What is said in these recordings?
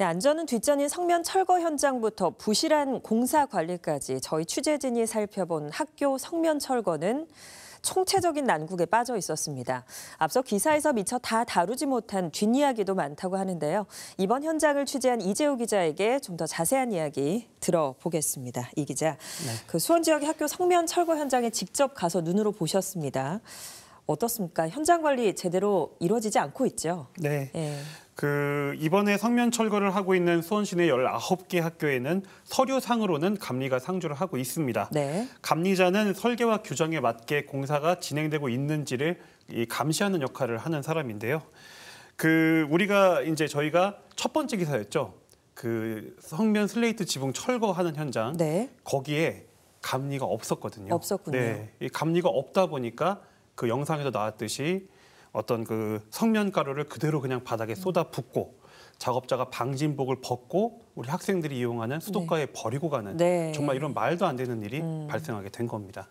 네, 안전은 뒷전인 성면 철거 현장부터 부실한 공사 관리까지 저희 취재진이 살펴본 학교 성면 철거는 총체적인 난국에 빠져 있었습니다. 앞서 기사에서 미처 다 다루지 못한 뒷이야기도 많다고 하는데요. 이번 현장을 취재한 이재우 기자에게 좀 더 자세한 이야기 들어보겠습니다. 이 기자, 그 수원 지역의 학교 성면 철거 현장에 직접 가서 눈으로 보셨습니다. 어떻습니까? 현장 관리 제대로 이루어지지 않고 있죠? 네. 이번에 성면 철거를 하고 있는 수원 시내 19개 학교에는 서류상으로는 감리가 상주를 하고 있습니다. 네. 감리자는 설계와 규정에 맞게 공사가 진행되고 있는지를 감시하는 역할을 하는 사람인데요. 저희가 첫 번째 기사였죠. 성면 슬레이트 지붕 철거하는 현장. 네. 거기에 감리가 없었거든요. 없었군요. 네. 이 감리가 없다 보니까 그 영상에서 나왔듯이 어떤 성면 가루를 그대로 그냥 바닥에 쏟아 붓고 작업자가 방진복을 벗고 우리 학생들이 이용하는 수도가에 버리고 가는 정말 이런 말도 안 되는 일이 발생하게 된 겁니다.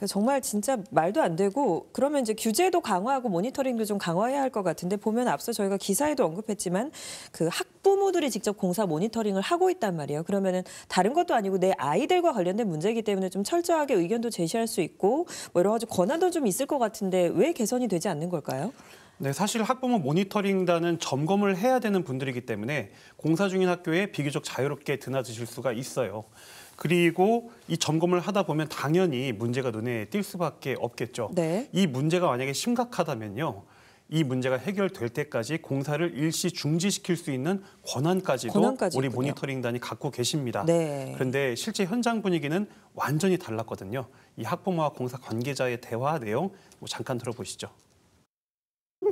정말 진짜 말도 안 되고, 그러면 이제 규제도 강화하고 모니터링도 좀 강화해야 할 것 같은데, 보면 앞서 저희가 기사에도 언급했지만 그 학부모들이 직접 공사 모니터링을 하고 있단 말이에요. 그러면은 다른 것도 아니고 내 아이들과 관련된 문제이기 때문에 좀 철저하게 의견도 제시할 수 있고 뭐 여러 가지 권한도 좀 있을 것 같은데 왜 개선이 되지 않는 걸까요? 네, 사실 학부모 모니터링단은 점검을 해야 되는 분들이기 때문에 공사 중인 학교에 비교적 자유롭게 드나드실 수가 있어요. 그리고 이 점검을 하다 보면 당연히 문제가 눈에 띌 수밖에 없겠죠. 네. 이 문제가 만약에 심각하다면요. 이 문제가 해결될 때까지 공사를 일시 중지시킬 수 있는 권한까지도 우리 있군요. 모니터링단이 갖고 계십니다. 네. 그런데 실제 현장 분위기는 완전히 달랐거든요. 이 학부모와 공사 관계자의 대화 내용 잠깐 들어보시죠.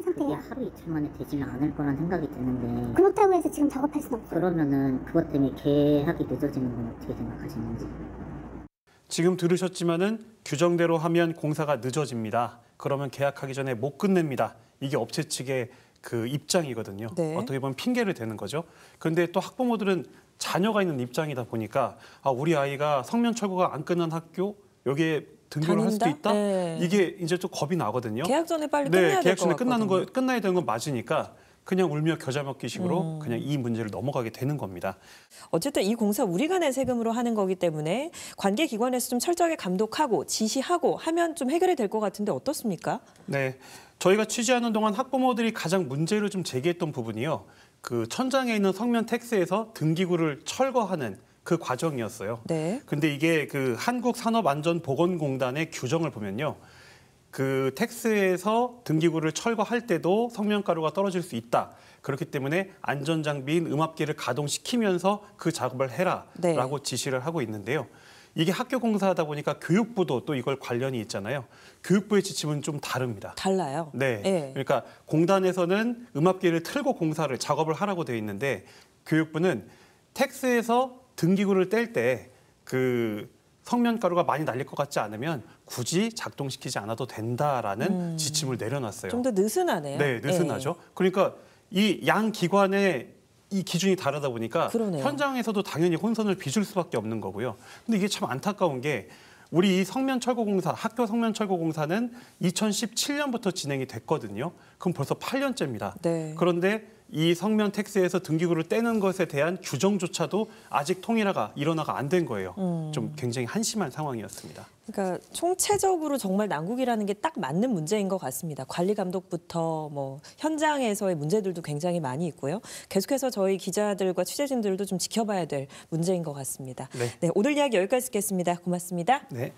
그게 하루 이틀 만에 되지는 않을 거란 생각이 드는데 그렇다고 해서 지금 작업할 수는 없어요. 그러면은 그것 때문에 계약이 늦어지는 건 어떻게 생각하시는지. 지금 들으셨지만은 규정대로 하면 공사가 늦어집니다. 그러면 계약하기 전에 못 끝냅니다. 이게 업체 측의 입장이거든요. 네. 어떻게 보면 핑계를 대는 거죠. 그런데 또 학부모들은 자녀가 있는 입장이다 보니까 우리 아이가 성면 철거가 안 끝난 학교 여기에 등교를 할 수도 있다? 네. 이게 이제 좀 겁이 나거든요. 계약 전에 빨리 끝내야 될 계약 것 전에 같거든요. 끝나야 되는 건 맞으니까 그냥 울며 겨자 먹기식으로 그냥 이 문제를 넘어가게 되는 겁니다. 어쨌든 이 공사 우리가 낸 세금으로 하는 거기 때문에 관계 기관에서 좀 철저하게 감독하고 지시하고 하면 좀 해결이 될 것 같은데 어떻습니까? 네, 저희가 취재하는 동안 학부모들이 가장 문제를 좀 제기했던 부분이요. 천장에 있는 성면 텍스에서 등기구를 철거하는 그 과정이었어요. 네. 근데 이게 한국산업안전보건공단의 규정을 보면요. 텍스에서 등기구를 철거할 때도 성면가루가 떨어질 수 있다. 그렇기 때문에 안전장비인 음압기를 가동시키면서 그 작업을 해라라고 지시를 하고 있는데요. 이게 학교 공사하다 보니까 교육부도 또 이걸 관련이 있잖아요. 교육부의 지침은 좀 다릅니다. 달라요? 네. 그러니까 공단에서는 음압기를 틀고 작업을 하라고 되어 있는데 교육부는 텍스에서 등기구를 뗄 때 성면가루가 많이 날릴 것 같지 않으면 굳이 작동시키지 않아도 된다라는 지침을 내려놨어요. 좀 더 느슨하네요. 네, 느슨하죠. 그러니까 이 양 기관의 이 기준이 다르다 보니까 현장에서도 당연히 혼선을 빚을 수밖에 없는 거고요. 근데 이게 참 안타까운 게 우리 이 성면 철거 공사, 학교 성면 철거 공사는 2017년부터 진행이 됐거든요. 그럼 벌써 8년째입니다. 네. 그런데 이 성면 텍스에서 등기구를 떼는 것에 대한 규정조차도 아직 통일화가 일어나가 안 된 거예요. 좀 굉장히 한심한 상황이었습니다. 그러니까 총체적으로 정말 난국이라는 게 딱 맞는 문제인 것 같습니다. 관리 감독부터 현장에서의 문제들도 굉장히 많이 있고요. 계속해서 저희 기자들과 취재진들도 좀 지켜봐야 될 문제인 것 같습니다. 네, 오늘 이야기 여기까지 듣겠습니다. 고맙습니다. 네.